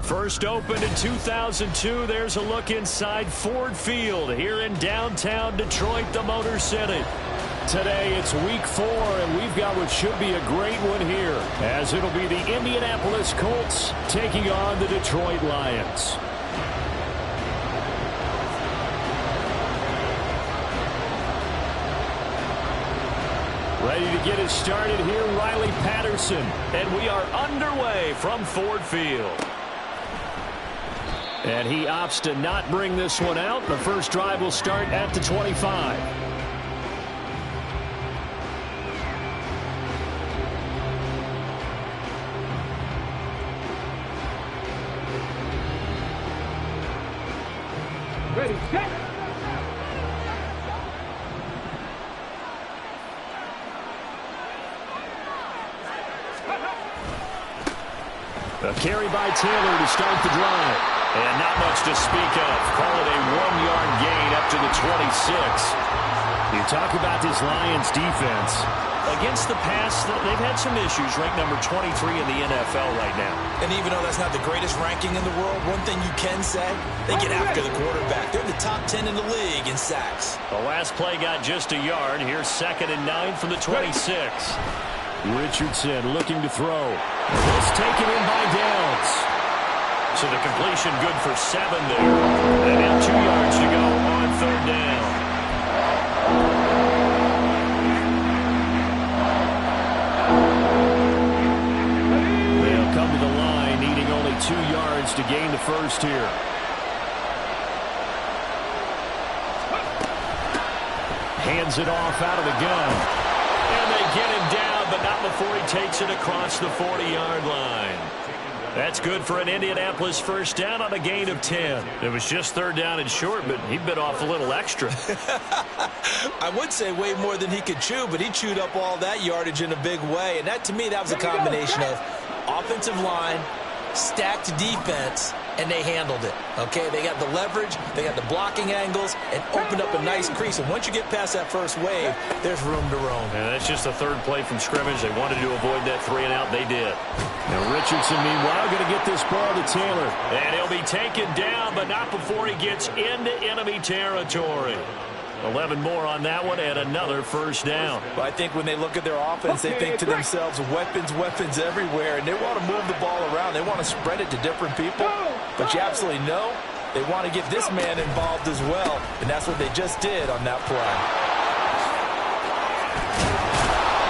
First opened in 2002. There's a look inside Ford Field here in downtown Detroit, the Motor City. Today it's week 4, and we've got what should be a great one here, as it'll be the Indianapolis Colts taking on the Detroit Lions. Ready to get it started here, Riley Patterson. And we are underway from Ford Field. And he opts to not bring this one out. The first drive will start at the 25. Ready, set. A carry by Taylor to start the drive. And not much to speak of. Call it a 1-yard gain up to the 26. You talk about this Lions defense. Against the pass, they've had some issues. Ranked number 23 in the NFL right now. And even though that's not the greatest ranking in the world, one thing you can say, they get after the quarterback. They're in the top 10 in the league in sacks. The last play got just a yard. Here's 2nd and 9 from the 26. Richardson looking to throw. This taken in by Downs. So the completion good for 7 there. And now 2 yards to go on 3rd down. They'll come to the line, needing only 2 yards to gain the first here. Hands it off out of the gun. And they get him down, but not before he takes it across the 40-yard line. That's good for an Indianapolis first down on a gain of 10. It was just 3rd down and short, but he bit off a little extra. I would say way more than he could chew, but he chewed up all that yardage in a big way. And that, to me, that was a combination of offensive line, stacked defense, and they handled it. Okay, they got the leverage, they got the blocking angles, and opened up a nice crease. And once you get past that first wave, there's room to roam. And that's just the 3rd play from scrimmage. They wanted to avoid that 3 and out. They did. Now Richardson, meanwhile, going to get this ball to Taylor. And he'll be taken down, but not before he gets into enemy territory. 11 more on that one, and another first down. But I think when they look at their offense, they think to themselves, weapons, weapons everywhere, and they want to move the ball around. They want to spread it to different people. But you absolutely know they want to get this man involved as well, and that's what they just did on that play.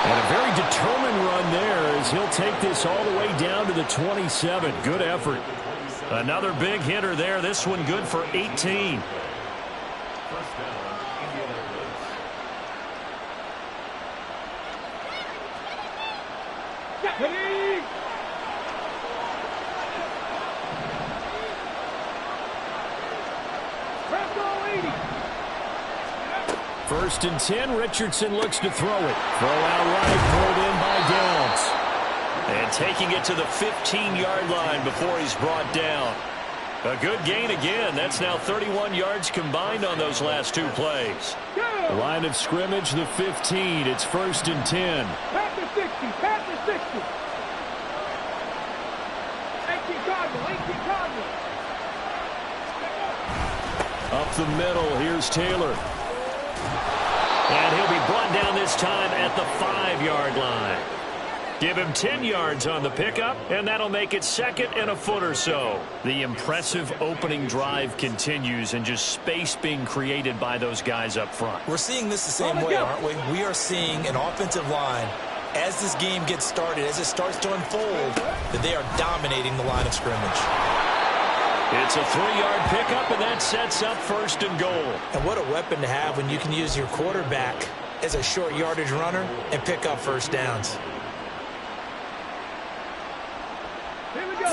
And a very determined run there as he'll take this all the way down to the 27. Good effort. Another big hitter there. This one good for 18. First and 10, Richardson looks to throw it. Throw out right, pulled in by Downs. And taking it to the 15-yard line before he's brought down. A good gain again. That's now 31 yards combined on those last 2 plays. Line of scrimmage, the 15. It's 1st and 10. Pass the 60, pass the 60. 18 Cardinal, 18 Cardinal. Up the middle, here's Taylor. And he'll be brought down this time at the 5-yard line. Give him 10 yards on the pickup, and that'll make it 2nd and a foot or so. The impressive opening drive continues, and just space being created by those guys up front. We're seeing this the same way, aren't we? We are seeing an offensive line, as this game gets started, as it starts to unfold, that they are dominating the line of scrimmage. It's a 3-yard pickup, and that sets up 1st and goal. And what a weapon to have when you can use your quarterback as a short yardage runner and pick up first downs.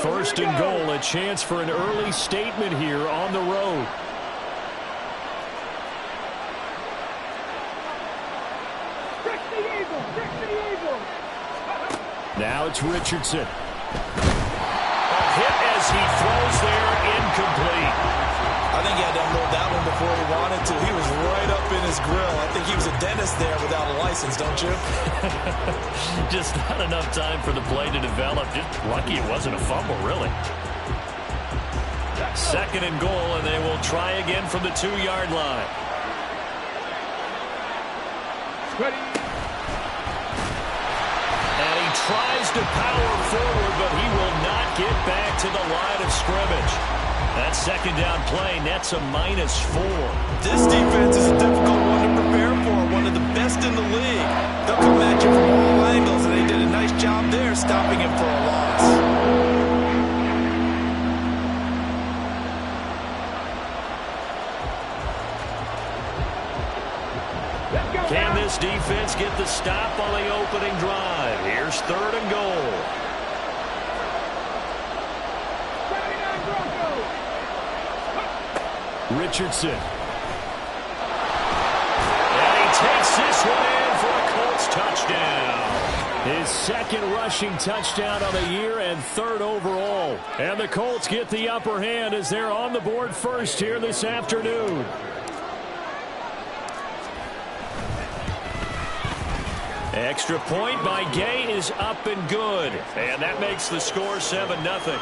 1st and goal, a chance for an early statement here on the road. Now it's Richardson. A hit as he throws there, incomplete. I think he had to unload that one before he wanted to. He was right up in his grill. I think he was a dentist there without a license, don't you? Just not enough time for the play to develop. Just lucky it wasn't a fumble, really. Second and goal, and they will try again from the 2-yard line. Ready. And he tries to power forward, but he will not get back to the line of scrimmage. That second down play nets a -4. This defense is a difficult one to prepare for, one of the best in the league. They'll come at you from all angles, and they did a nice job there stopping him for a loss. Can this defense get the stop on the opening drive? Here's 3rd and goal. Richardson. And he takes this one in for a Colts touchdown. His 2nd rushing touchdown of the year and 3rd overall. And the Colts get the upper hand as they're on the board first here this afternoon. Extra point by Gay is up and good. And that makes the score 7-0.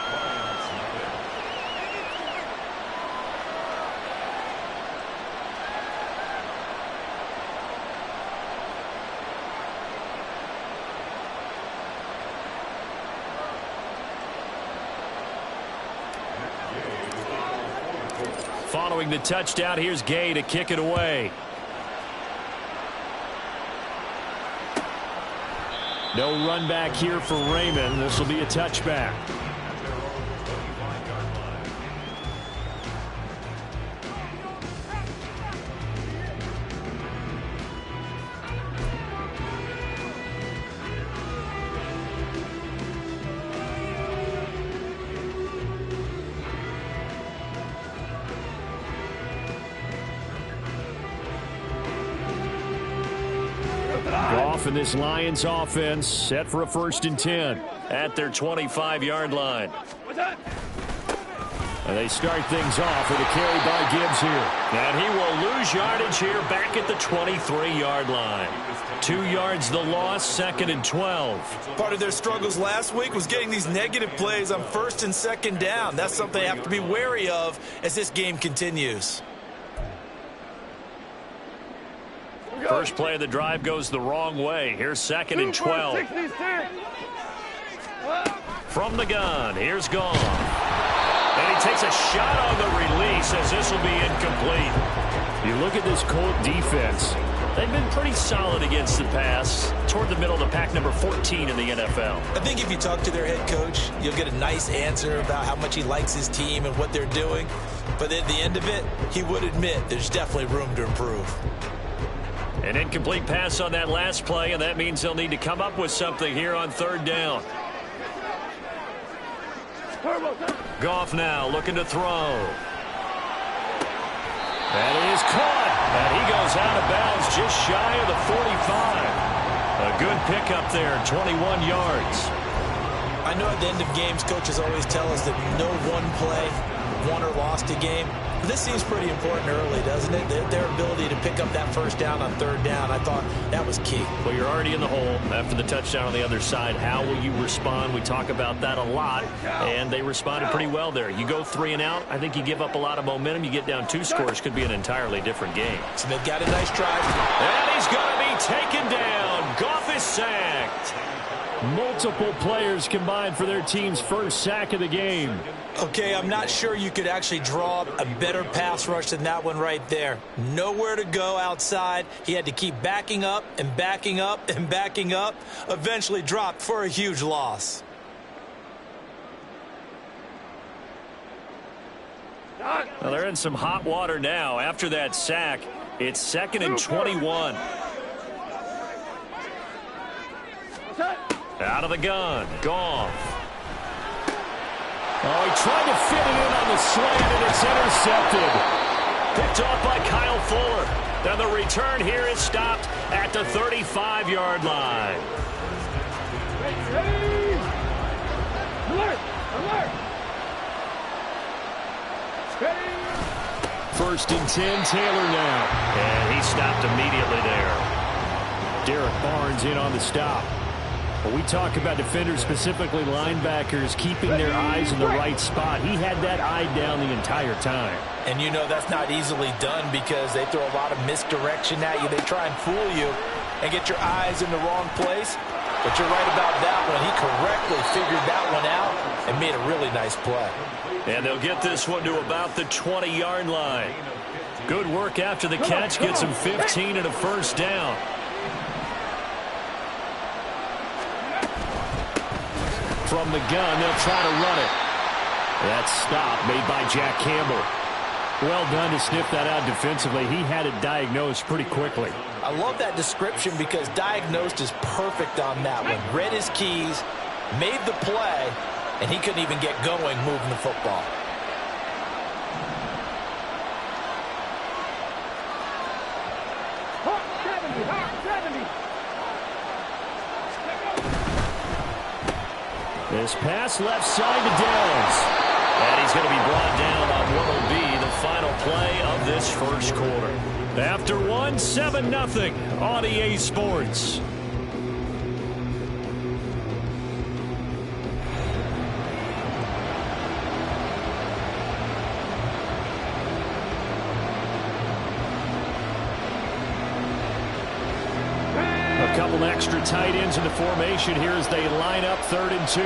Following the touchdown, here's Gay to kick it away. No run back here for Raymond. This will be a touchback. Goff and this Lions offense set for a 1st and 10 at their 25-yard line. And they start things off with a carry by Gibbs here. And he will lose yardage here back at the 23-yard line. 2 yards the loss, 2nd and 12. Part of their struggles last week was getting these negative plays on 1st and 2nd down. That's something they have to be wary of as this game continues. First play of the drive goes the wrong way. Here's 2nd and 12. From the gun, here's Goff. And he takes a shot on the release as this will be incomplete. You look at this Colt defense. They've been pretty solid against the pass. Toward the middle of the pack, number 14 in the NFL. I think if you talk to their head coach, you'll get a nice answer about how much he likes his team and what they're doing. But at the end of it, he would admit there's definitely room to improve. An incomplete pass on that last play, and that means they'll need to come up with something here on 3rd down. Goff now looking to throw. That is caught. And he goes out of bounds just shy of the 45. A good pickup there, 21 yards. I know at the end of games, coaches always tell us that no one play won or lost a game. This seems pretty important early, doesn't it? Their ability to pick up that 1st down on 3rd down, I thought that was key. Well, you're already in the hole after the touchdown on the other side. How will you respond? We talk about that a lot, and they responded pretty well there. You go 3 and out, I think you give up a lot of momentum. You get down 2 scores, could be an entirely different game. So they've got a nice drive. And he's going to be taken down. Goff is sacked. Multiple players combined for their team's first sack of the game. Okay, I'm not sure you could actually draw a better pass rush than that one right there. Nowhere to go outside. He had to keep backing up and backing up and backing up. Eventually dropped for a huge loss. Well, they're in some hot water now. After that sack, it's 2nd and 21. Out of the gun, Goff. Oh, he tried to fit it in on the slant, and it's intercepted. Picked off by Kyle Fuller. Then the return here is stopped at the 35-yard line. Ready. Alert! Alert! Ready. 1st and 10, Taylor now. And he stopped immediately there. Derek Barnes in on the stop. Well, we talk about defenders, specifically linebackers, keeping their eyes in the right spot. He had that eye down the entire time. And you know that's not easily done because they throw a lot of misdirection at you. They try and fool you and get your eyes in the wrong place. But you're right about that one. He correctly figured that one out and made a really nice play. And they'll get this one to about the 20-yard line. Good work after the catch. Gets him 15 and a first down. From the gun, they'll try to run it. That stop made by Jack Campbell. Well done to sniff that out defensively. He had it diagnosed pretty quickly. I love that description because diagnosed is perfect on that one. Read his keys, made the play, and he couldn't even get going moving the football. This pass left side to Downs. And he's going to be brought down on what will be the final play of this first quarter. After 7-0 on EA Sports. A couple extra tight ends in the formation here as they line up 3rd and 2.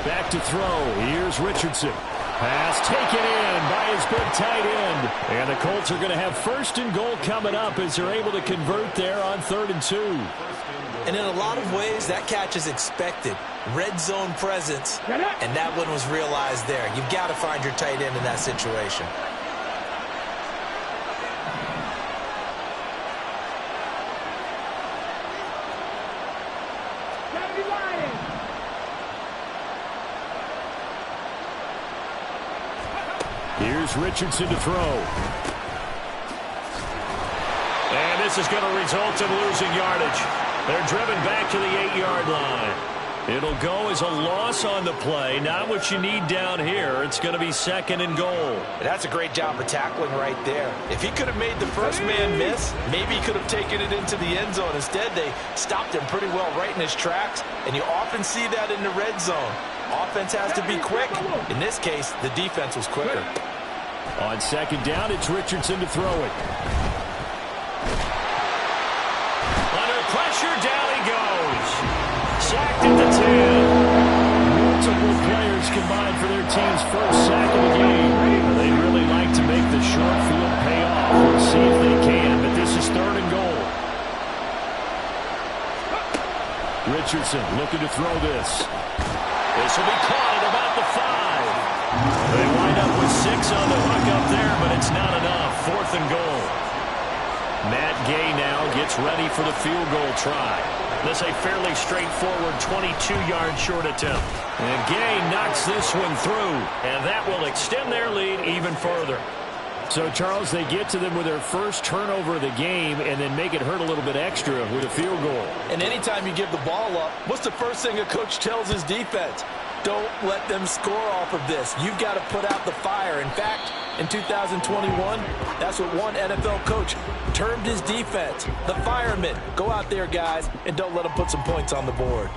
Back to throw. Here's Richardson. Pass taken in by his big tight end. And the Colts are going to have 1st and goal coming up as they're able to convert there on 3rd and 2. And in a lot of ways, that catch is expected. Red zone presence, and that one was realized there. You've got to find your tight end in that situation. Here's Richardson to throw. And this is going to result in losing yardage. They're driven back to the 8-yard line. It'll go as a loss on the play. Not what you need down here. It's going to be 2nd and goal. That's a great job of tackling right there. If he could have made the first man miss, maybe he could have taken it into the end zone. Instead, they stopped him pretty well right in his tracks, and you often see that in the red zone. Offense has to be quick. In this case, the defense was quicker. On 2nd down, it's Richardson to throw it. Under pressure, down he goes. Sacked at the 10. Multiple players combined for their team's first sack of the game. They really like to make the short field pay off. We'll see if they can, but this is 3rd and goal. Richardson looking to throw this. This will be caught at about the 5. They wind up with 6 on the hook up there, but it's not enough. 4th and goal. Matt Gay now gets ready for the field goal try. This a fairly straightforward 22-yard short attempt. And Gay knocks this one through, and that will extend their lead even further. So, Charles, they get to them with their first turnover of the game and then make it hurt a little bit extra with a field goal. And anytime you give the ball up, what's the first thing a coach tells his defense? Don't let them score off of this. You've got to put out the fire. In fact, in 2021, that's what one NFL coach termed his defense. The firemen. Go out there, guys, and don't let them put some points on the board.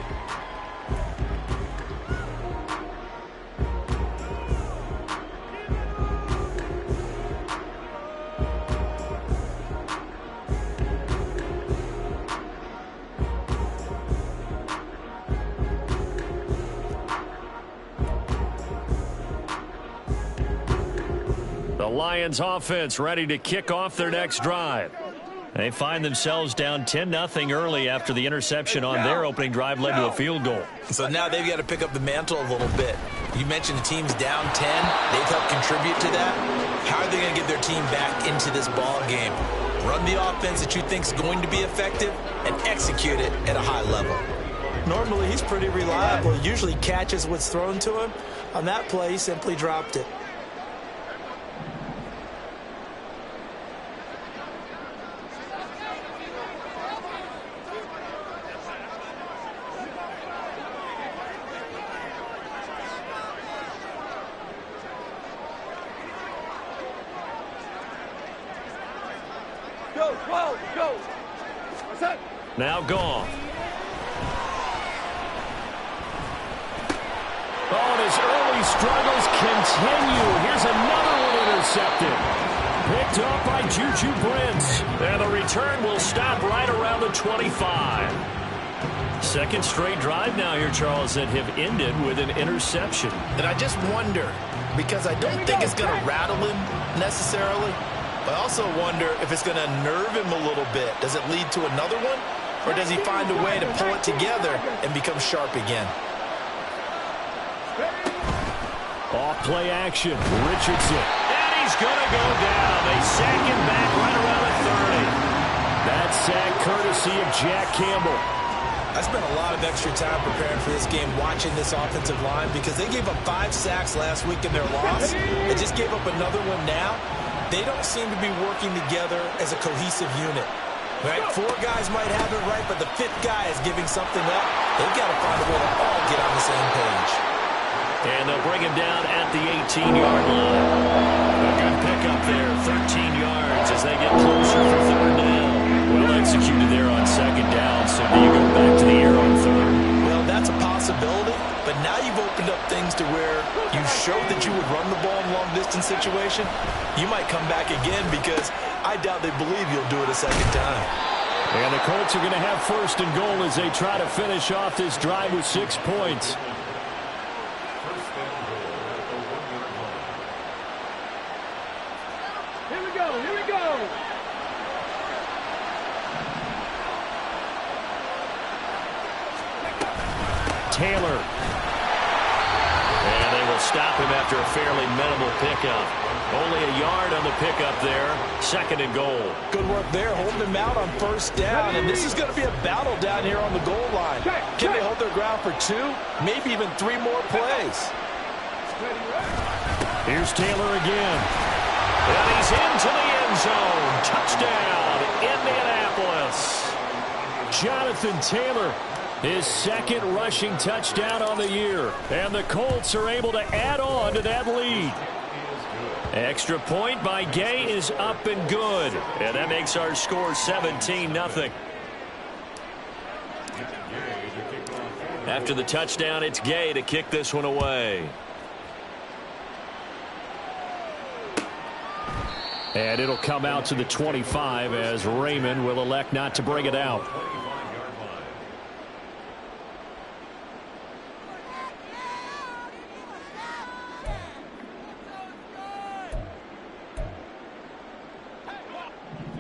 The Lions offense ready to kick off their next drive. They find themselves down 10-0 early after the interception on their opening drive led to a field goal. So now they've got to pick up the mantle a little bit. You mentioned the team's down 10. They've helped contribute to that. How are they going to get their team back into this ball game? Run the offense that you think is going to be effective and execute it at a high level. Normally, he's pretty reliable. He usually catches what's thrown to him. On that play, he simply dropped it. Go, 12, go. What's that? Now gone. Oh, and his early struggles continue. Here's another one intercepted. Picked up by Juju Brents. And the return will stop right around the 25. Second straight drive now here, Charles, that have ended with an interception. And I just wonder, because I don't think it's going to rattle him necessarily, but I also wonder if it's going to nerve him a little bit. Does it lead to another one? Or does he find a way to pull it together and become sharp again? Off play action. Richardson. And he's going to go down. They sack him back right around the 30. That sack courtesy of Jack Campbell. I spent a lot of extra time preparing for this game watching this offensive line because they gave up 5 sacks last week in their loss. They just gave up another one now. They don't seem to be working together as a cohesive unit. Right? 4 guys might have it right, but the 5th guy is giving something up. They've got to find a way to all get on the same page. And they'll bring him down at the 18-yard line. A good pickup there, 13 yards as they get closer for third down. Well executed there on second down, so do you go back to the air on third? Well, that's a possibility, but now you've opened up things to where you showed that you would run the ball in a long-distance situation. You might come back again because I doubt they believe you'll do it a second time. And the Colts are going to have first and goal as they try to finish off this drive with 6 points. Here we go, here we go. Taylor. And they will stop him after a fairly minimal pickup. Only a yard on the pickup there. Second and goal. Good work there, holding him out on first down. And this is going to be a battle down here on the goal line. Can they hold their ground for 2, maybe even 3 more plays? Here's Taylor again. And he's into the end zone. Touchdown, Indianapolis. Jonathan Taylor, his second rushing touchdown on the year. And the Colts are able to add on to that lead. Extra point by Gay is up and good. And that makes our score 17-0. After the touchdown, it's Gay to kick this one away. And it'll come out to the 25 as Raymond will elect not to bring it out.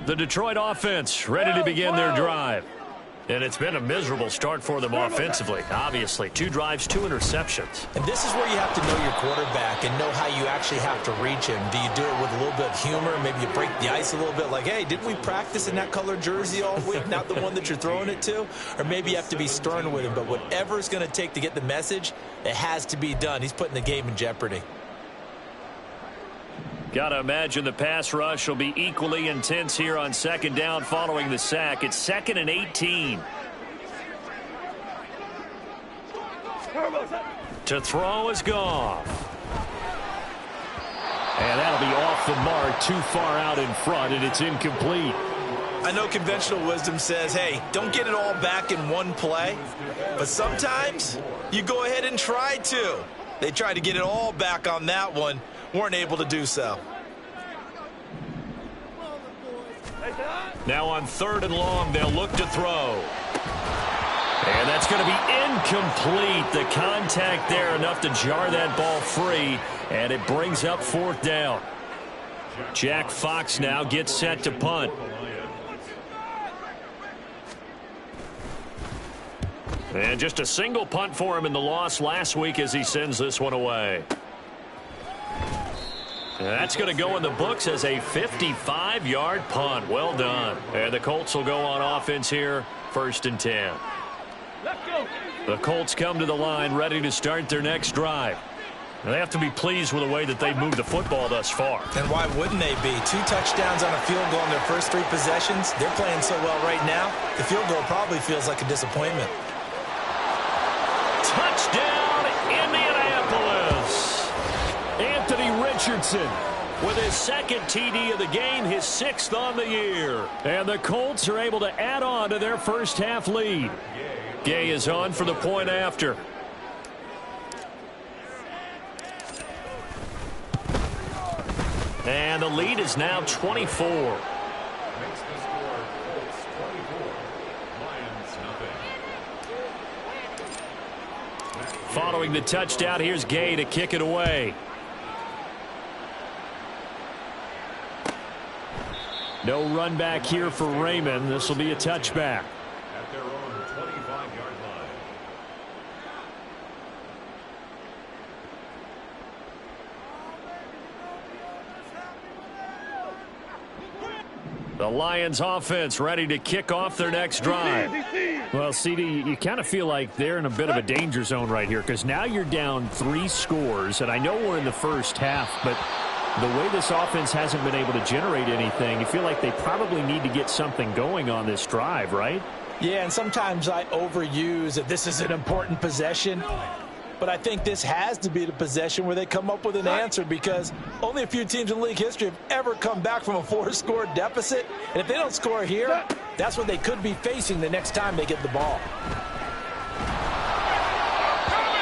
The Detroit offense ready to begin their drive. And it's been a miserable start for them offensively. Obviously, 2 drives, 2 interceptions. And this is where you have to know your quarterback and know how you actually have to reach him. Do you do it with a little bit of humor? Maybe you break the ice a little bit like, hey, didn't we practice in that colored jersey all week, not the one that you're throwing it to? Or maybe you have to be stern with him. But whatever it's going to take to get the message, it has to be done. He's putting the game in jeopardy. Got to imagine the pass rush will be equally intense here on second down following the sack. It's 2nd and 18. To throw is Goff. And that'll be off the mark, too far out in front, and it's incomplete. I know conventional wisdom says, hey, don't get it all back in one play. But sometimes you go ahead and try to. They tried to get it all back on that one. Weren't able to do so. Now on 3rd and long, they'll look to throw. And that's going to be incomplete. The contact there enough to jar that ball free, and it brings up 4th down. Jack Fox now gets set to punt. And just a single punt for him in the loss last week as he sends this one away. And that's going to go in the books as a 55-yard punt. Well done. And the Colts will go on offense here, 1st and 10. The Colts come to the line ready to start their next drive. And they have to be pleased with the way that they've moved the football thus far. And why wouldn't they be? 2 touchdowns on a field goal in their first 3 possessions. They're playing so well right now, the field goal probably feels like a disappointment. Touchdown, Indianapolis. Anthony Richardson with his second TD of the game, his 6th on the year. And the Colts are able to add on to their first half lead. Gay is on for the point after. And the lead is now 24. Following the touchdown, here's Gay to kick it away. No run back here for Raymond. This will be a touchback. At their own 25-yard line. The Lions offense ready to kick off their next drive. Well, CD, you kind of feel like they're in a bit of a danger zone right here because now you're down 3 scores, and I know we're in the first half, but the way this offense hasn't been able to generate anything, you feel like they probably need to get something going on this drive, right? Yeah, and sometimes I overuse that this is an important possession. But I think this has to be the possession where they come up with an answer because only a few teams in league history have ever come back from a 4-score deficit. And if they don't score here, that's what they could be facing the next time they get the ball.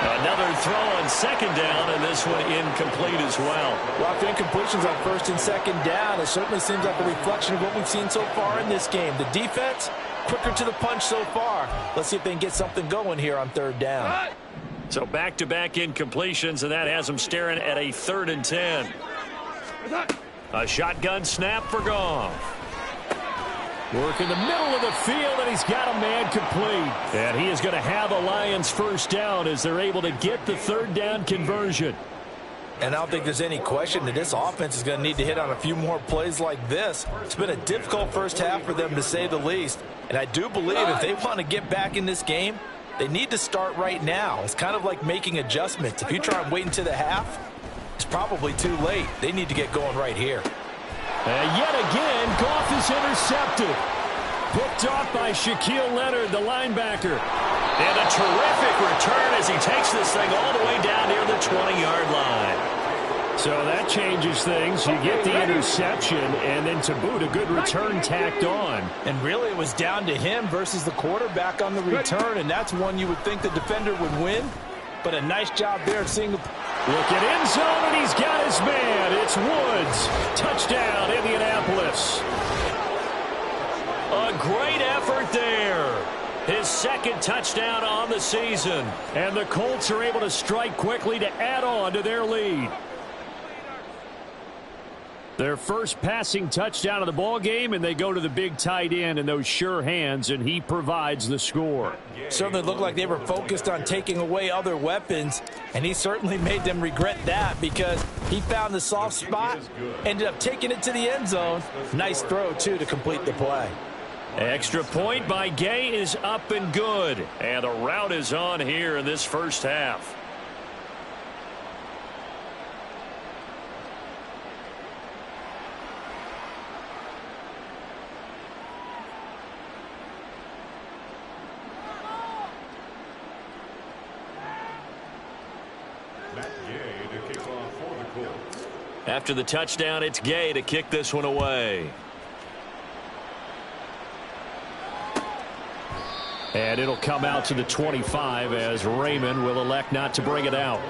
Another throw on second down, and this one incomplete as well. Well, after incompletions on first and second down, it certainly seems like a reflection of what we've seen so far in this game. The defense, quicker to the punch so far. Let's see if they can get something going here on third down. So back-to-back incompletions, and that has them staring at a 3rd and 10. A shotgun snap for Goff. Work in the middle of the field, and he's got a man complete. And he is going to have a Lions first down as they're able to get the 3rd down conversion. And I don't think there's any question that this offense is going to need to hit on a few more plays like this. It's been a difficult first half for them, to say the least. And I do believe if they want to get back in this game, they need to start right now. It's kind of like making adjustments. If you try and wait until the half, it's probably too late. They need to get going right here. And yet again, Goff is intercepted. Picked off by Shaquille Leonard, the linebacker. And a terrific return as he takes this thing all the way down near the 20-yard line. So that changes things. You get the interception, and then to boot, a good return tacked on. And really, it was down to him versus the quarterback on the return, and that's one you would think the defender would win. But a nice job there of seeing. Look at end zone, and he's got his man. It's Woods. Touchdown, Indianapolis. A great effort there. His 2nd touchdown on the season. And the Colts are able to strike quickly to add on to their lead. Their first passing touchdown of the ball game, and they go to the big tight end in those sure hands, and he provides the score. Certainly looked like they were focused on taking away other weapons, and he certainly made them regret that because he found the soft spot, ended up taking it to the end zone. Nice throw, too, to complete the play. Extra point by Gay is up and good, and the route is on here in this first half. After the touchdown, it's Gay to kick this one away. And it'll come out to the 25 as Raymond will elect not to bring it out.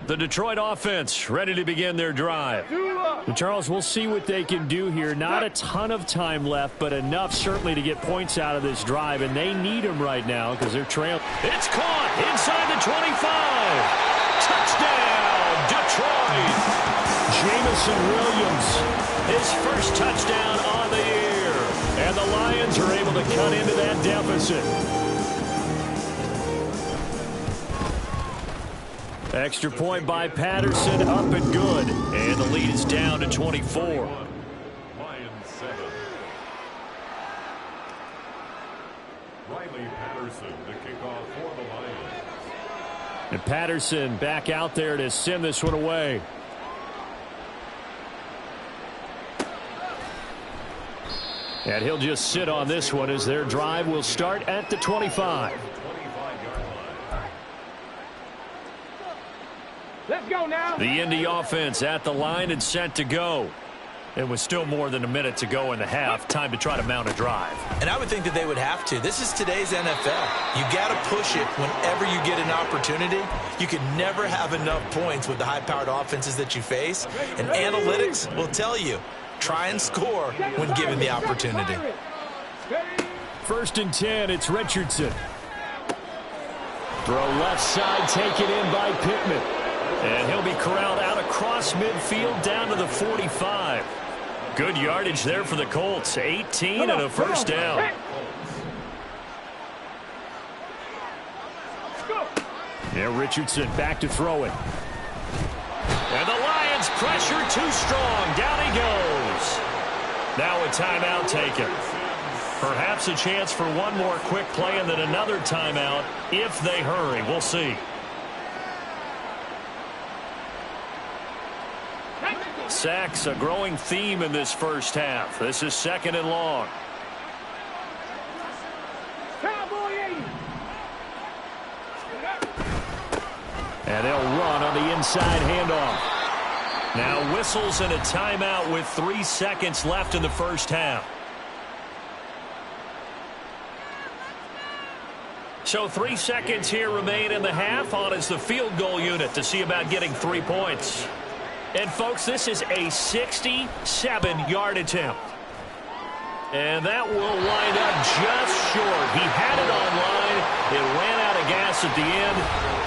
The Detroit offense ready to begin their drive. And Charles, we'll see what they can do here. Not a ton of time left, but enough certainly to get points out of this drive, and they need them right now because they're trailing. It's caught inside the 25. Touchdown, Detroit. Jamison Williams, his first touchdown on the year. And the Lions are able to cut into that deficit. Extra point by Patterson, up and good. And the lead is down to 24. Lions 7. Riley Patterson, the kickoff for the Lions. And Patterson back out there to send this one away. And he'll just sit on this one as their drive will start at the 25. Let's go now. The Indy offense at the line and set to go. It was still more than a minute to go in the half. Time to try to mount a drive. And I would think that they would have to. This is today's NFL. You got to push it whenever you get an opportunity. You can never have enough points with the high-powered offenses that you face. And analytics will tell you, try and score when given the opportunity. 1st and 10, it's Richardson. Throw left side, taken in by Pittman. And he'll be corralled out across midfield down to the 45. Good yardage there for the Colts. 18 and a first down. Yeah, Richardson back to throw it. And the Lions pressure too strong. Down he goes. Now a timeout taken. Perhaps a chance for one more quick play and then another timeout if they hurry. We'll see. Sacks, a growing theme in this first half. This is 2nd and long. And they'll run on the inside handoff. Now whistles and a timeout with 3 seconds left in the first half. So 3 seconds here remain in the half. On is the field goal unit to see about getting 3 points. And, folks, this is a 67-yard attempt. And that will wind up just short. He had it on line. It ran out of gas at the end.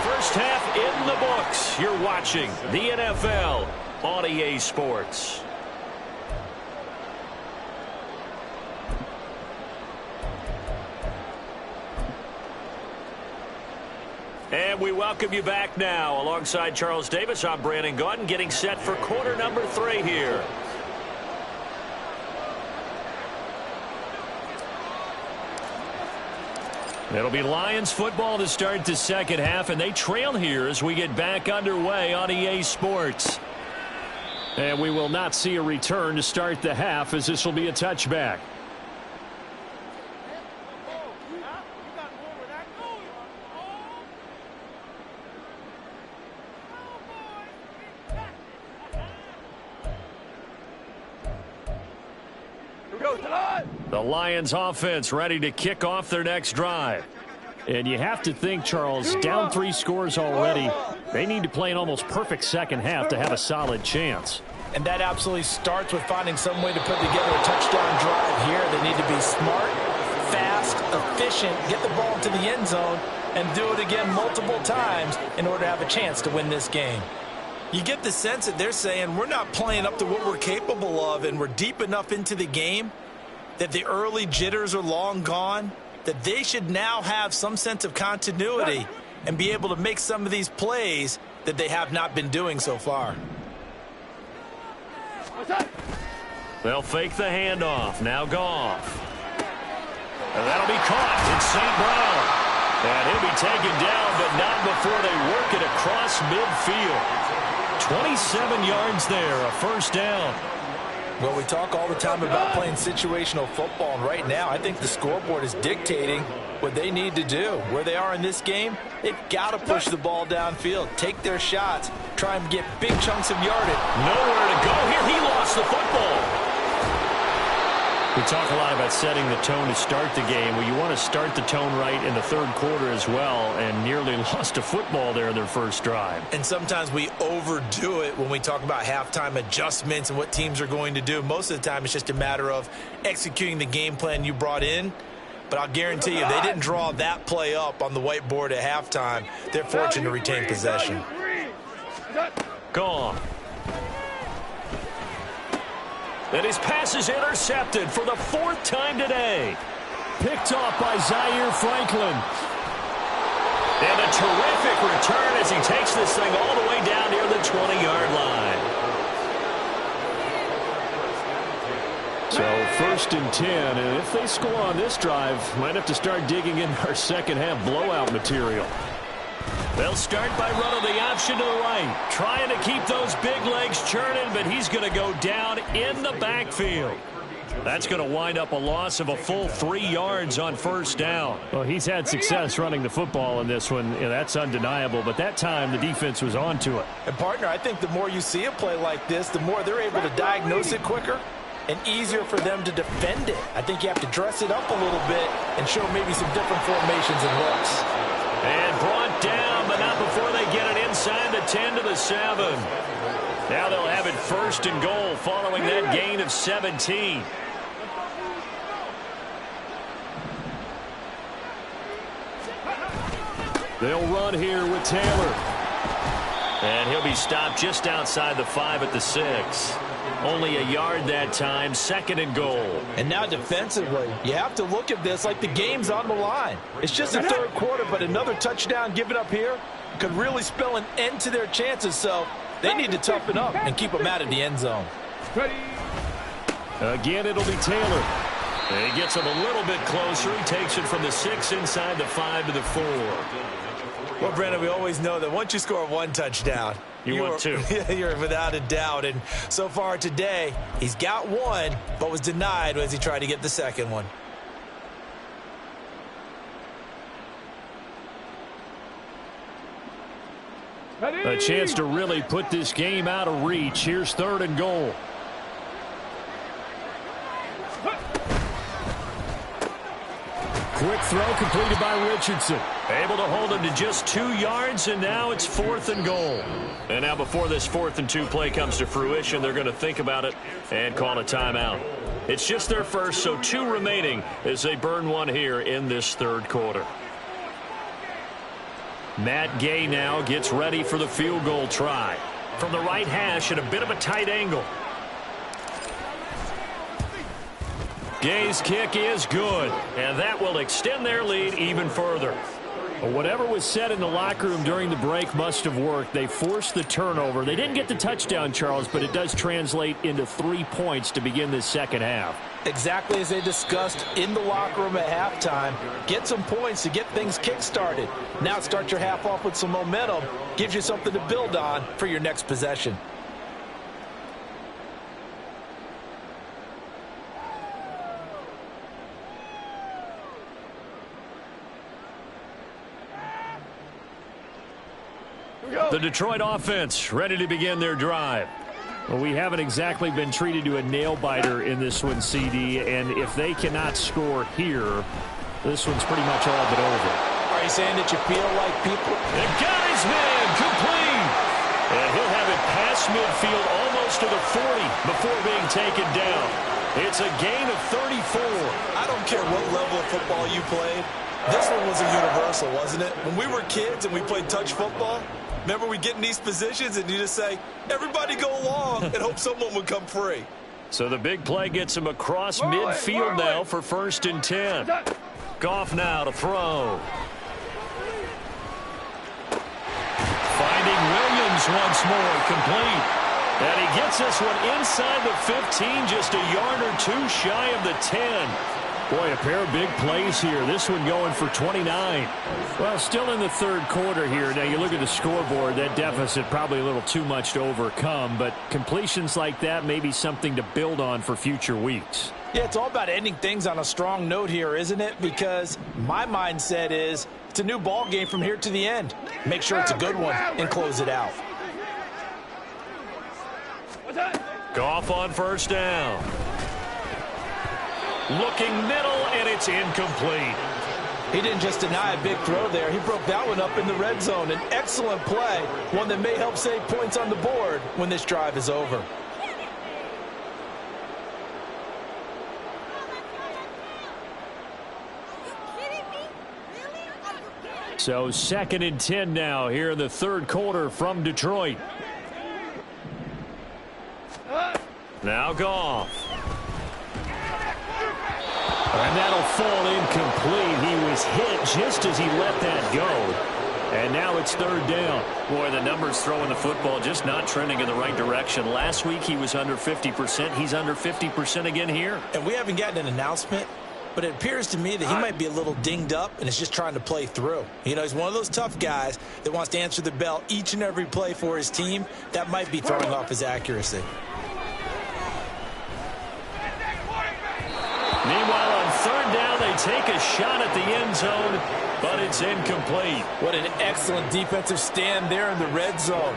First half in the books. You're watching the NFL on EA Sports. And we welcome you back now. Alongside Charles Davis, I'm Brandon Gaudin, getting set for quarter number 3 here. It'll be Lions football to start the second half, and they trail here as we get back underway on EA Sports. And we will not see a return to start the half, as this will be a touchback. The Lions offense ready to kick off their next drive. And you have to think, Charles, down 3 scores already. They need to play an almost perfect second half to have a solid chance. And that absolutely starts with finding some way to put together a touchdown drive here. They need to be smart, fast, efficient, get the ball into the end zone, and do it again multiple times in order to have a chance to win this game. You get the sense that they're saying we're not playing up to what we're capable of, and we're deep enough into the game that the early jitters are long gone, that they should now have some sense of continuity and be able to make some of these plays that they have not been doing so far. They'll fake the handoff. Now Goff. And that'll be caught. It's St. Brown. And he'll be taken down, but not before they work it across midfield. 27 yards there, a first down. Well, we talk all the time about playing situational football, and right now I think the scoreboard is dictating what they need to do. Where they are in this game, they've got to push the ball downfield, take their shots, try and get big chunks of yardage. Nowhere to go here. He lost the football. We talk a lot about setting the tone to start the game. Well, you want to start the tone right in the third quarter as well, and nearly lost a football there in their first drive. And sometimes we overdo it when we talk about halftime adjustments and what teams are going to do. Most of the time it's just a matter of executing the game plan you brought in. But I'll guarantee you, they didn't draw that play up on the whiteboard at halftime. They're fortunate to retain possession. Gone. And his pass is intercepted for the 4th time today. Picked off by Zaire Franklin. And a terrific return as he takes this thing all the way down near the 20-yard line. So 1st and 10, and if they score on this drive, might have to start digging in our second half blowout material. They'll start by running the option to the right, trying to keep those big legs churning, but he's going to go down in the backfield. That's going to wind up a loss of a full 3 yards on first down. Well, he's had success running the football in this one. That's undeniable. But that time, the defense was onto it. And, partner, I think the more you see a play like this, the more they're able to diagnose it quicker and easier for them to defend it. I think you have to dress it up a little bit and show maybe some different formations and looks. And brought down, but not before they get it inside the 10 to the 7. Now they'll have it first and goal following that gain of 17. They'll run here with Taylor. And he'll be stopped just outside the 5 at the 6. Only a yard that time, second and goal. And now defensively, you have to look at this like the game's on the line. It's just the third quarter, but another touchdown given up here could really spell an end to their chances. So they need to toughen up and keep them out of the end zone. Again, it'll be Taylor. And he gets him a little bit closer. He takes it from the 6 inside the 5 to the 4. Well, Brandon, we always know that once you score one touchdown, you want two. You're without a doubt. And so far today, he's got one, but was denied as he tried to get the second one. A chance to really put this game out of reach. Here's third and goal. Quick throw completed by Richardson. Able to hold him to just 2 yards, and now it's fourth and goal. And now before this 4th and 2 play comes to fruition, they're going to think about it and call a timeout. It's just their first, so 2 remaining as they burn one here in this third quarter. Matt Gay now gets ready for the field goal try. From the right hash at a bit of a tight angle. Gay's kick is good, and that will extend their lead even further. Well, whatever was said in the locker room during the break must have worked. They forced the turnover. They didn't get the touchdown, Charles, but it does translate into 3 points to begin this second half. Exactly as they discussed in the locker room at halftime. Get some points to get things kick-started. Now start your half off with some momentum. Gives you something to build on for your next possession. The Detroit offense ready to begin their drive. Well, we haven't exactly been treated to a nail-biter in this one, CD, and if they cannot score here, this one's pretty much all but over. Are you saying that you feel like people? They got his man complete. And he'll have it past midfield almost to the 40 before being taken down. It's a gain of 34. I don't care what level of football you played. This one was a universal, wasn't it? When we were kids and we played touch football, remember we get in these positions and you just say, everybody go along and hope someone would come free. So the big play gets him across midfield now for 1st and 10. Goff now to throw. Finding Williams once more, complete. And he gets this one inside the 15, just a yard or 2 shy of the 10. Boy, a pair of big plays here. This one going for 29. Well, still in the third quarter here. Now, you look at the scoreboard, that deficit probably a little too much to overcome, but completions like that may be something to build on for future weeks. Yeah, it's all about ending things on a strong note here, isn't it? Because my mindset is it's a new ball game from here to the end. Make sure it's a good one and close it out. Goff on first down. Looking middle, and it's incomplete. He didn't just deny a big throw there. He broke that one up in the red zone. An excellent play, one that may help save points on the board when this drive is over. So 2nd and 10 now here in the third quarter from Detroit. Now Goff. And that'll fall incomplete. He was hit just as he let that go. And now it's third down. Boy, the numbers throwing the football just not trending in the right direction. Last week he was under 50%. He's under 50% again here. And we haven't gotten an announcement, but it appears to me that he might be a little dinged up and is just trying to play through. You know, he's one of those tough guys that wants to answer the bell each and every play for his team. That might be throwing off his accuracy. take a shot at the end zone, but it's incomplete. What an excellent defensive stand there in the red zone.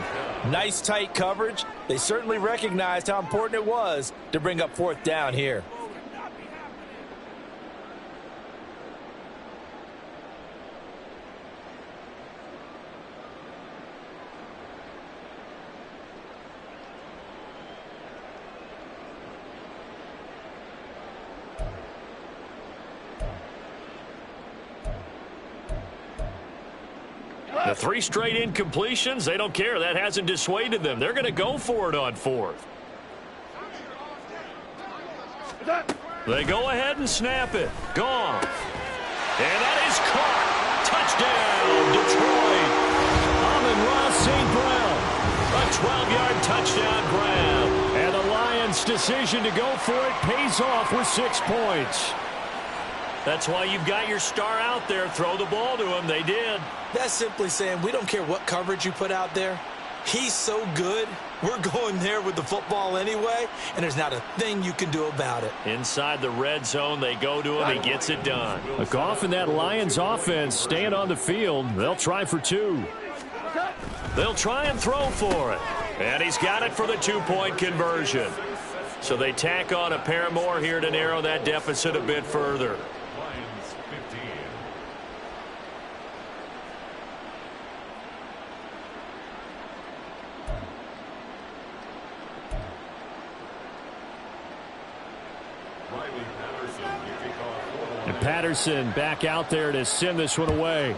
Nice tight coverage. They certainly recognized how important it was to bring up fourth down here. The 3 straight incompletions, they don't care. That hasn't dissuaded them. They're going to go for it on fourth. They go ahead and snap it. Gone. And that is caught. Touchdown, Detroit. Amon-Ra St. Brown. A 12-yard touchdown grab. And the Lions' decision to go for it pays off with 6 points. That's why you've got your star out there. Throw the ball to him. They did. That's simply saying we don't care what coverage you put out there. He's so good. We're going there with the football anyway, and there's not a thing you can do about it. Inside the red zone, they go to him. He gets it done. A Goff and that Lions offense staying on the field. They'll try for 2. They'll try and throw for it. And he's got it for the 2-point conversion. So they tack on a pair more here to narrow that deficit a bit further. Lions 15. And Patterson back out there to send this one away.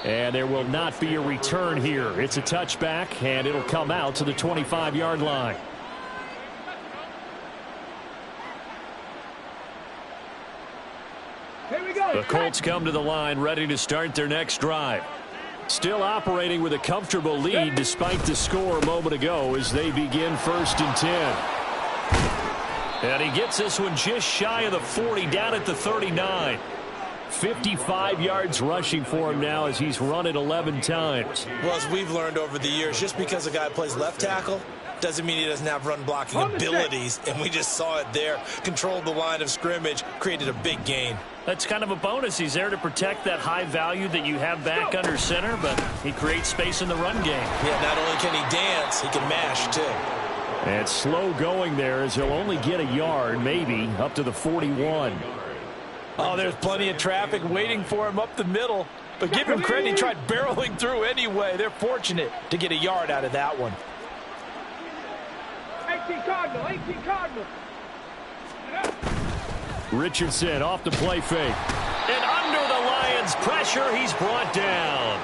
And there will not be a return here. It's a touchback, and it'll come out to the 25-yard line. Here we go. The Colts come to the line ready to start their next drive. Still operating with a comfortable lead despite the score a moment ago as they begin 1st and 10. And he gets this one just shy of the 40, down at the 39. 55 yards rushing for him now as he's run it 11 times. Well, as we've learned over the years, just because a guy plays left tackle doesn't mean he doesn't have run blocking abilities, and we just saw it there. Controlled the line of scrimmage, created a big gain. That's kind of a bonus. He's there to protect that high value that you have back under center, but he creates space in the run game. Yeah, not only can he dance, he can mash, too. And slow going there as he'll only get a yard, maybe, up to the 41. Oh, there's plenty of traffic waiting for him up the middle. But give him credit, he tried barreling through anyway. They're fortunate to get a yard out of that one. 18 Cardinal, 18 Cardinal. Richardson off the play fake. And under the Lions' pressure, he's brought down.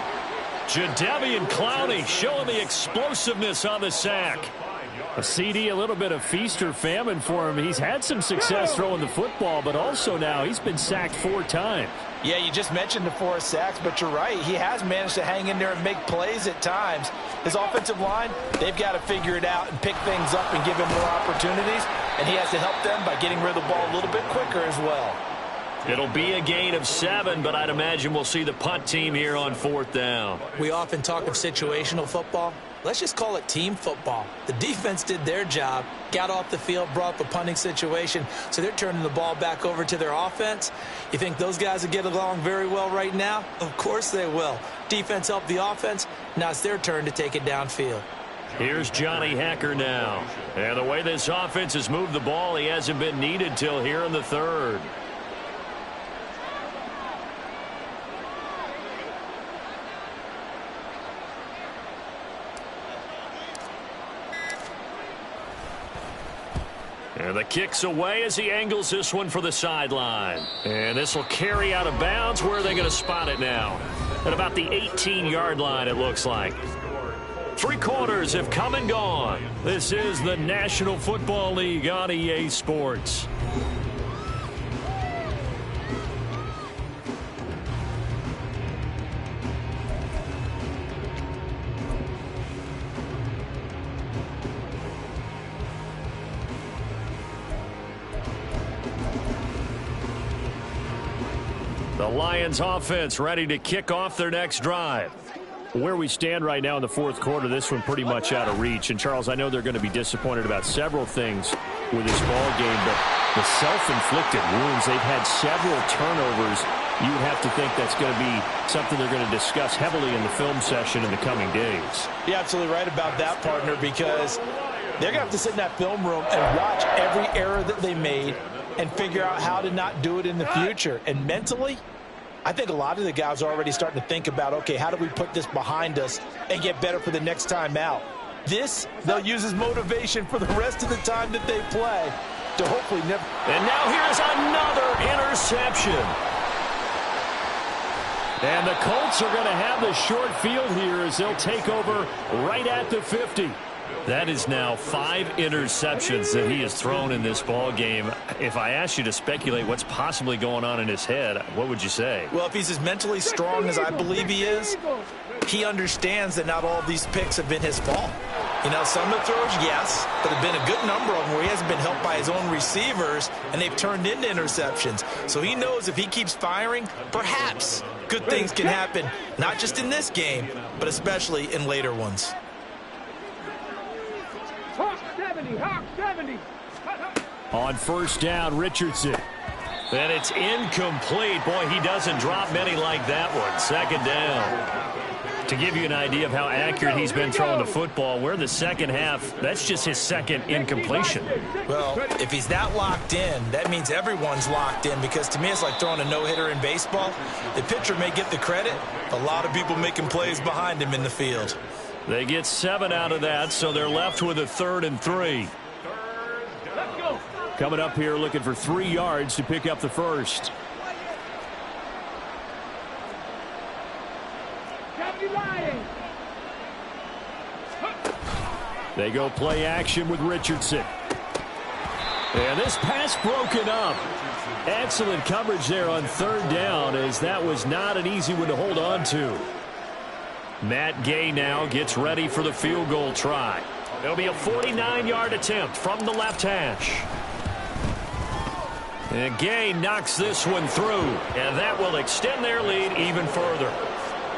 Jadeveon Clowney showing the explosiveness on the sack. A CD, a little bit of feast or famine for him. He's had some success throwing the football, but also now he's been sacked 4 times. Yeah, you just mentioned the 4 sacks, but you're right. He has managed to hang in there and make plays at times. His offensive line, they've got to figure it out and pick things up and give him more opportunities, and he has to help them by getting rid of the ball a little bit quicker as well. It'll be a gain of 7, but I'd imagine we'll see the punt team here on 4th down. We often talk of situational football. Let's just call it team football. The defense did their job, got off the field, brought the punting situation, so they're turning the ball back over to their offense. You think those guys will get along very well right now? Of course they will. Defense helped the offense. Now it's their turn to take it downfield. Here's Johnny Hacker now. And the way this offense has moved the ball, he hasn't been needed till here in the 3rd. And the kick's away as he angles this one for the sideline. And this will carry out of bounds. Where are they going to spot it now? At about the 18-yard line, it looks like. 3 quarters have come and gone. This is the National Football League on EA Sports. The Lions offense ready to kick off their next drive. Where we stand right now in the fourth quarter, this one pretty much out of reach. And, Charles, I know they're going to be disappointed about several things with this ball game, but the self-inflicted wounds, they've had several turnovers. You would have to think that's going to be something they're going to discuss heavily in the film session in the coming days. You're absolutely right about that, partner, because they're going to have to sit in that film room and watch every error that they made and figure out how to not do it in the future. And mentally, I think a lot of the guys are already starting to think about, okay, how do we put this behind us and get better for the next time out? This, they'll use as motivation for the rest of the time that they play to hopefully never. And now here's another interception. And the Colts are going to have the short field here as they'll take over right at the 50. That is now 5 interceptions that he has thrown in this ball game. If I asked you to speculate what's possibly going on in his head, what would you say? Well, if he's as mentally strong as I believe he is, he understands that not all of these picks have been his fault. You know, some of the throws, yes, but there have been a good number of them where he hasn't been helped by his own receivers, and they've turned into interceptions. So he knows if he keeps firing, perhaps good things can happen, not just in this game, but especially in later ones. Hawk 70, Hawk 70. On first down, Richardson. And it's incomplete. Boy, he doesn't drop many like that one. Second down. To give you an idea of how accurate he's been throwing the football, we're in the second half. That's just his second incompletion. Well, if he's that locked in, that means everyone's locked in, because to me it's like throwing a no-hitter in baseball. The pitcher may get the credit, a lot of people making plays behind him in the field. They get 7 out of that, so they're left with a 3rd and 3. Let's go. Coming up here looking for 3 yards to pick up the first. 70 Lions. They go play action with Richardson. And this pass broken up. Excellent coverage there on 3rd down, as that was not an easy one to hold on to. Matt Gay now gets ready for the field goal try. It'll be a 49-yard attempt from the left hash. And Gay knocks this one through, and that will extend their lead even further.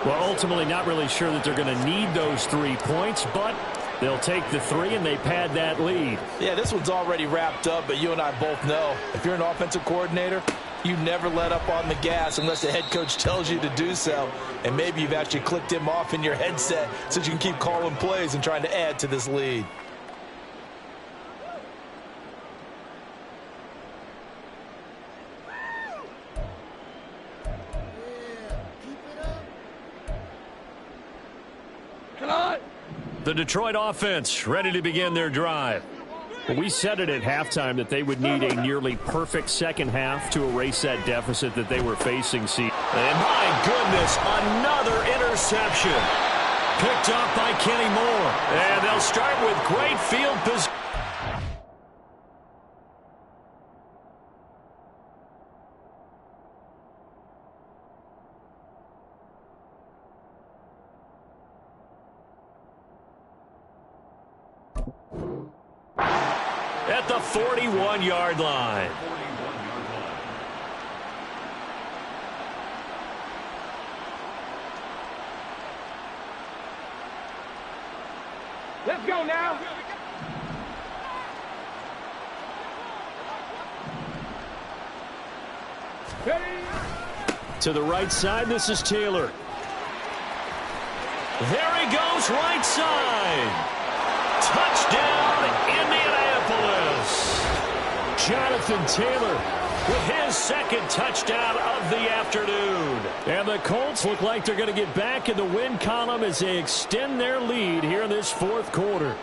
Well, ultimately not really sure that they're going to need those 3 points, but they'll take the 3 and they pad that lead. Yeah, this one's already wrapped up, but you and I both know if you're an offensive coordinator, you never let up on the gas unless the head coach tells you to do so. And maybe you've actually clicked him off in your headset so you can keep calling plays and trying to add to this lead. The Detroit offense ready to begin their drive. We said it at halftime that they would need a nearly perfect second half to erase that deficit that they were facing. And my goodness, another interception. Picked up by Kenny Moore. And they'll start with great field position. At the 41-yard line. Let's go now. Ready? To the right side, this is Taylor. There he goes, right side. Touchdown, Indianapolis. Jonathan Taylor with his second touchdown of the afternoon. And the Colts look like they're going to get back in the win column as they extend their lead here in this fourth quarter.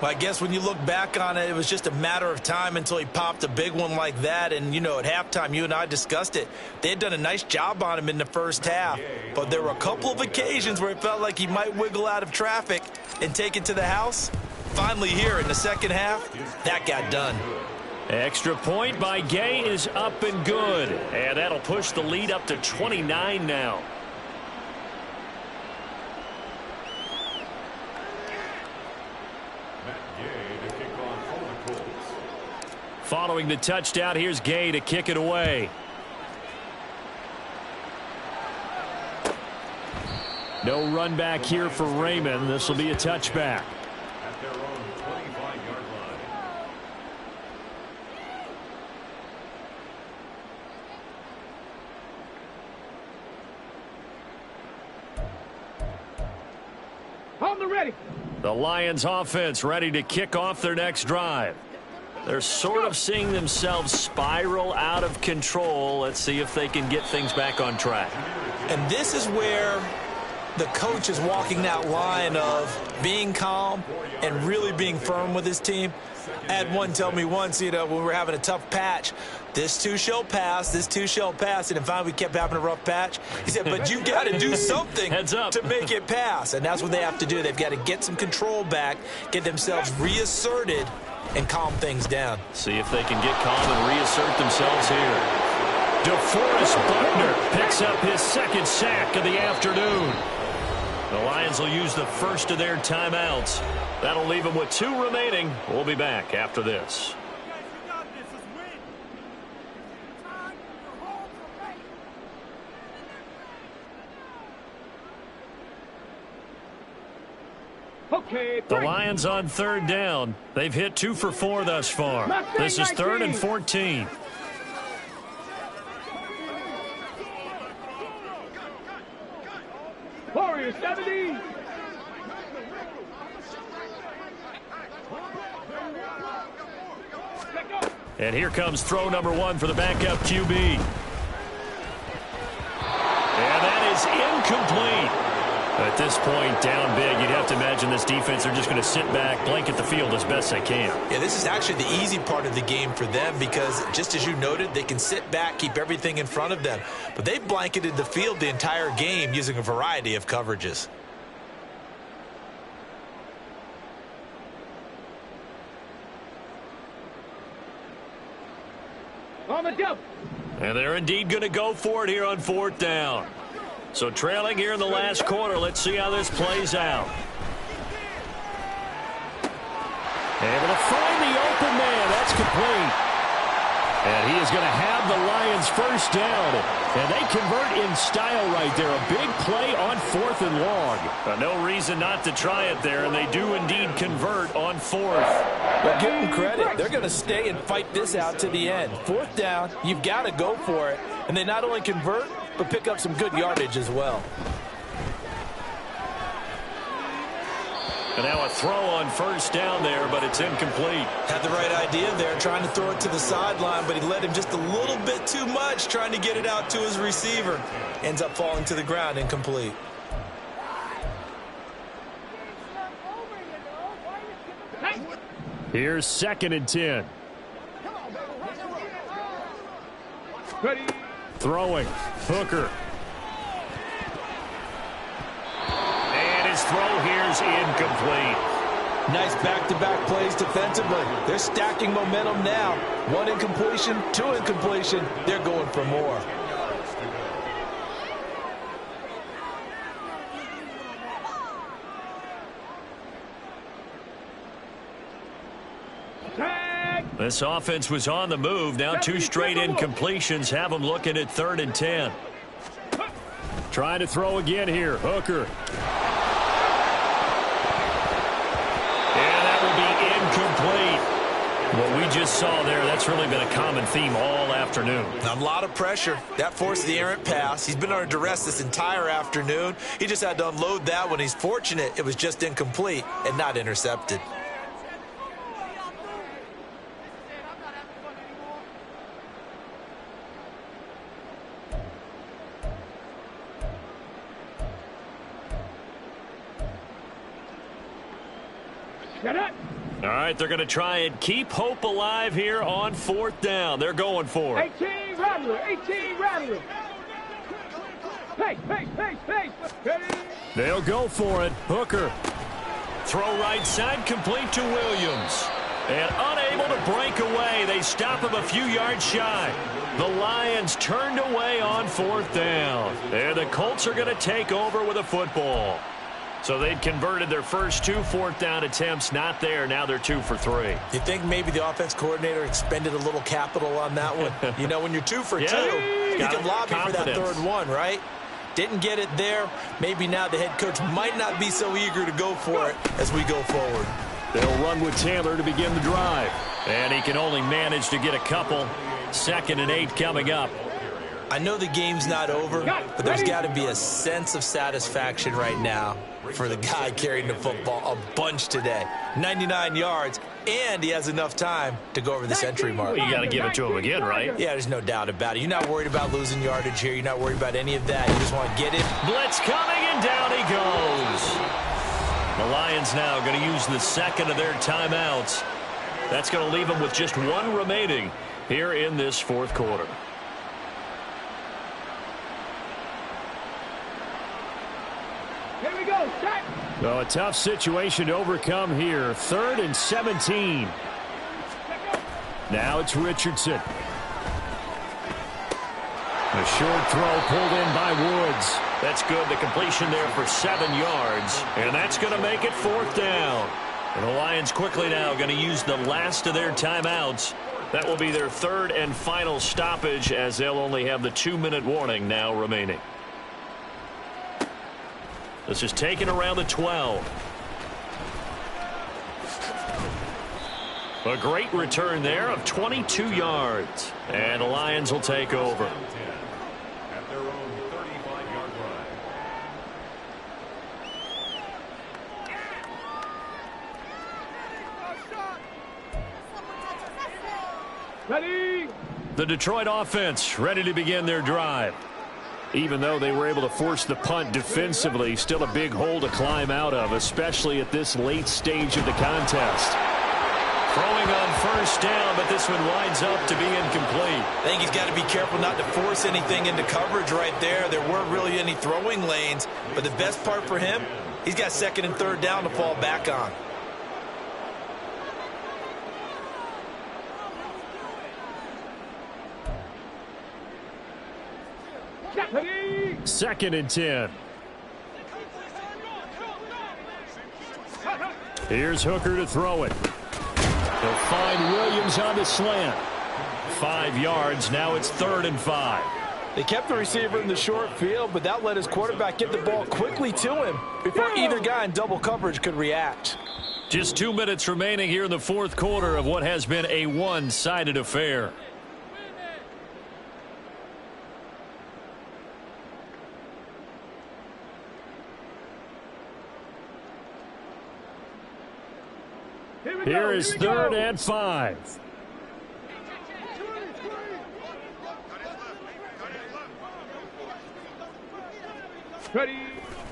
Well, I guess when you look back on it, it was just a matter of time until he popped a big one like that. And, you know, at halftime, you and I discussed it. They had done a nice job on him in the first half. But there were a couple of occasions where it felt like he might wiggle out of traffic and take it to the house. Finally here in the second half, that got done. Extra point by Gay is up and good. And that'll push the lead up to 29 now. Following the touchdown, here's Gay to kick it away. No run back here for Raymond. This will be a touchback. At their own 25-yard line. On the ready. The Lions offense ready to kick off their next drive. They're sort of seeing themselves spiral out of control. Let's see if they can get things back on track. And this is where the coach is walking that line of being calm and really being firm with his team. I had one tell me once, when we were having a tough patch, this too shall pass, this too shall pass. And finally we kept having a rough patch. He said, but you got to do something Heads up. to make it pass. And that's what they have to do. They've got to get some control back, get themselves reasserted, and calm things down. See if they can get calm and reassert themselves here. DeForest Buckner picks up his second sack of the afternoon. The Lions will use the first of their timeouts. That'll leave them with 2 remaining. We'll be back after this. Okay, The Lions on 3rd down. They've hit 2 for 4 thus far. This is 3rd and 14. Warriors 70. And here comes throw number 1 for the backup QB. And that is incomplete. At this point, down big, you'd have to imagine this defense are just going to sit back, blanket the field as best they can. Yeah, this is actually the easy part of the game for them because, just as you noted, they can sit back, keep everything in front of them. But they've blanketed the field the entire game using a variety of coverages. On the double. And they're indeed going to go for it here on 4th down. So trailing here in the last quarter, let's see how this plays out. Able to find the open man. That's complete. And he is going to have the Lions first down. And they convert in style right there. A big play on 4th and long. No reason not to try it there, and they do indeed convert on 4th. But give them credit. They're going to stay and fight this out to the end. 4th down, you've got to go for it. And they not only convert, but pick up some good yardage as well. And now a throw on 1st down there, but it's incomplete. Had the right idea there, trying to throw it to the sideline, but he led him just a little bit too much, trying to get it out to his receiver. Ends up falling to the ground, incomplete. Here's 2nd and 10. Ready. Throwing. Hooker. And his throw here's incomplete. Nice back-to-back plays defensively. They're stacking momentum now. 1 incompletion, 2 incompletion. They're going for more. This offense was on the move. Now 2 straight incompletions have them looking at 3rd and 10. Trying to throw again here. Hooker. And that will be incomplete. What we just saw there, that's really been a common theme all afternoon. A lot of pressure. That forced the errant pass. He's been under duress this entire afternoon. He just had to unload that one. He's fortunate it was just incomplete and not intercepted. All right, they're going to try and keep hope alive here on 4th down. They're going for it. 18 Rattler, 18 Rattler. Pace, pace, pace, pace. Ready. They'll go for it. Hooker. Throw right side, complete to Williams. And unable to break away. They stop him a few yards shy. The Lions turned away on 4th down. And the Colts are going to take over with a football. So they'd converted their first 2 4th down attempts. Not there. Now they're 2 for 3. You think maybe the offense coordinator expended a little capital on that one? You know, when you're 2 for 2, you can lobby for that 3rd one, right? Didn't get it there. Maybe now the head coach might not be so eager to go for it as we go forward. They'll run with Taylor to begin the drive. And he can only manage to get a couple. 2nd and 8 coming up. I know the game's not over, but there's got to be a sense of satisfaction right now for the guy carrying the football a bunch today. 99 yards, and he has enough time to go over the century mark. Well, you got to give it to him again, right? Yeah, there's no doubt about it. You're not worried about losing yardage here. You're not worried about any of that. You just want to get it. Blitz coming, and down he goes. The Lions now going to use the 2nd of their timeouts. That's going to leave them with just 1 remaining here in this 4th quarter. Here we go, set. Well, a tough situation to overcome here. 3rd and 17. Now it's Richardson. A short throw pulled in by Woods. That's good. The completion there for 7 yards. And that's going to make it 4th down. And the Lions quickly now going to use the last of their timeouts. That will be their 3rd and final stoppage, as they'll only have the 2-minute warning now remaining. This is taken around the 12. A great return there of 22 yards. And the Lions will take over. At their own 35-yard line. Ready. The Detroit offense ready to begin their drive. Even though they were able to force the punt defensively, still a big hole to climb out of, especially at this late stage of the contest. Throwing on 1st down, but this one winds up to be incomplete. I think he's got to be careful not to force anything into coverage right there. There weren't really any throwing lanes, but the best part for him, he's got 2nd and 3rd down to fall back on. Ready. 2nd and 10. Here's Hooker to throw it. He'll find Williams on the slant. 5 yards. Now it's 3rd and 5. They kept the receiver in the short field, but that let his quarterback get the ball quickly to him before either guy in double coverage could react. Just 2 minutes remaining here in the 4th quarter of what has been a one-sided affair. Here is 3rd and 5. Ready.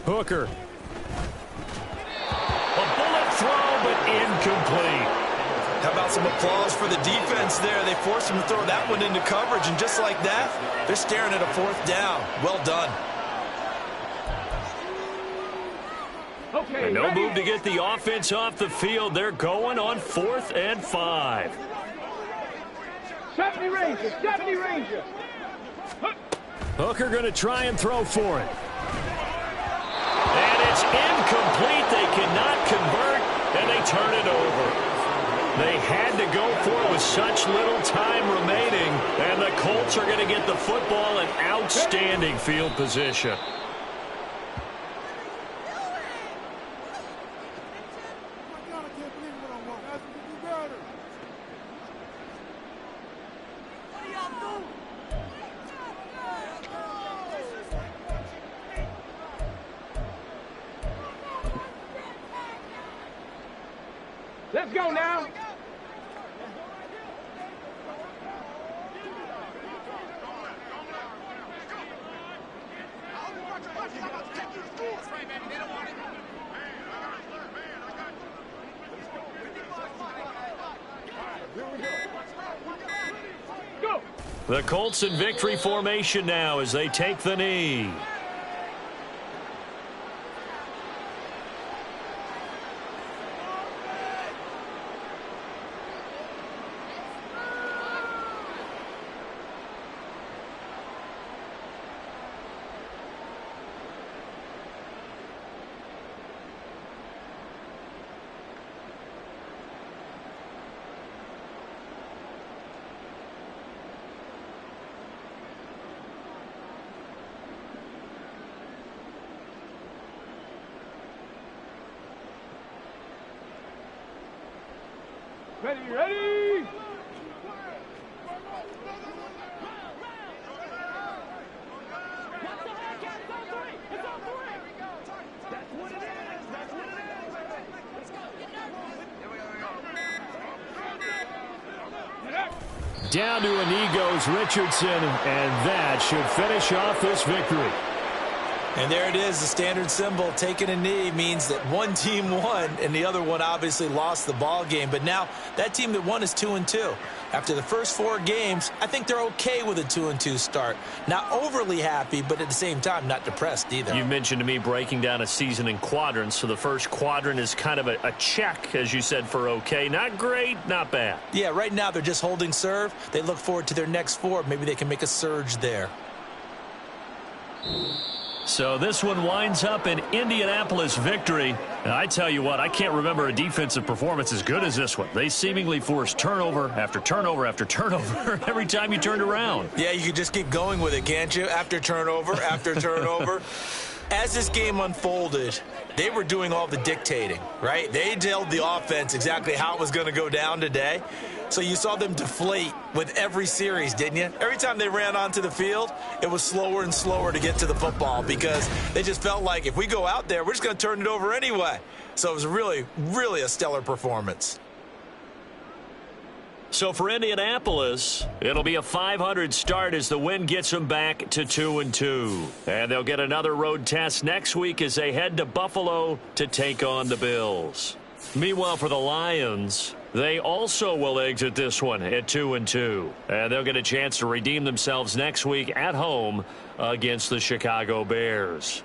Hooker. A bullet throw, but incomplete. How about some applause for the defense there? They forced him to throw that one into coverage, and just like that, they're staring at a 4th down. Well done. Okay. And no ready. move to get the offense off the field. They're going on 4th and 5. 70 Rangers. 70 Rangers. Hooker going to try and throw for it. And it's incomplete. They cannot convert, and they turn it over. They had to go for it with such little time remaining, and the Colts are going to get the football in outstanding field position. Let's go now. Go. The Colts in victory formation now as they take the knee. Ready, ready! Down to a knee goes Richardson, and that should finish off this victory. And there it is, the standard symbol. Taking a knee means that one team won, and the other one obviously lost the ball game. But now that team that won is 2-2. After the first 4 games, I think they're okay with a 2-2 start. Not overly happy, but at the same time, not depressed either. You mentioned to me breaking down a season in quadrants. So the first quadrant is kind of a check, as you said, for okay. Not great, not bad. Yeah, right now they're just holding serve. They look forward to their next 4. Maybe they can make a surge there. So this one winds up an Indianapolis victory. And I tell you what, I can't remember a defensive performance as good as this one. They seemingly forced turnover after turnover after turnover every time you turned around. Yeah, you could just keep going with it, can't you? After turnover, after turnover. As this game unfolded, they were doing all the dictating, right? They told the offense exactly how it was going to go down today. So you saw them deflate with every series, didn't you? Every time they ran onto the field, it was slower and slower to get to the football because they just felt like if we go out there, we're just going to turn it over anyway. So it was really, really a stellar performance. So for Indianapolis, it'll be a .500 start as the win gets them back to 2-2. And they'll get another road test next week as they head to Buffalo to take on the Bills. Meanwhile, for the Lions, they also will exit this one at 2-2. And they'll get a chance to redeem themselves next week at home against the Chicago Bears.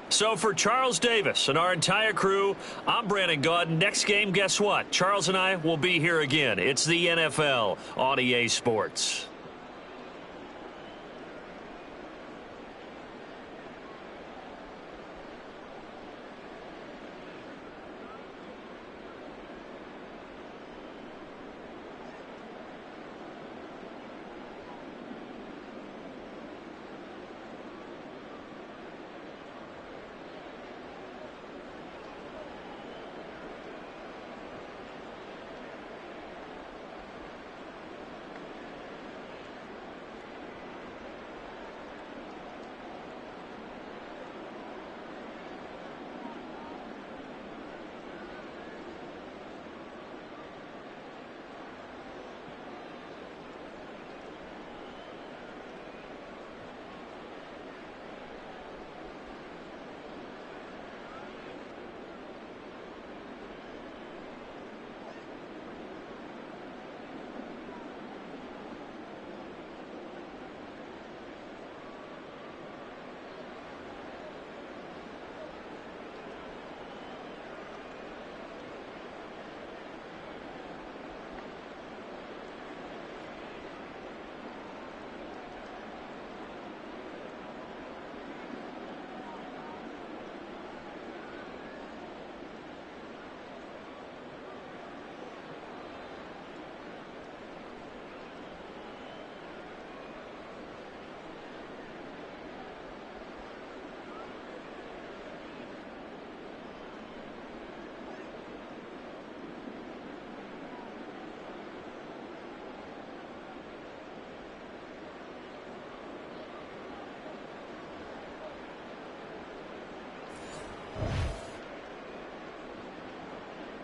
So for Charles Davis and our entire crew, I'm Brandon Gaudin. Next game, guess what? Charles and I will be here again. It's the NFL on EA Sports.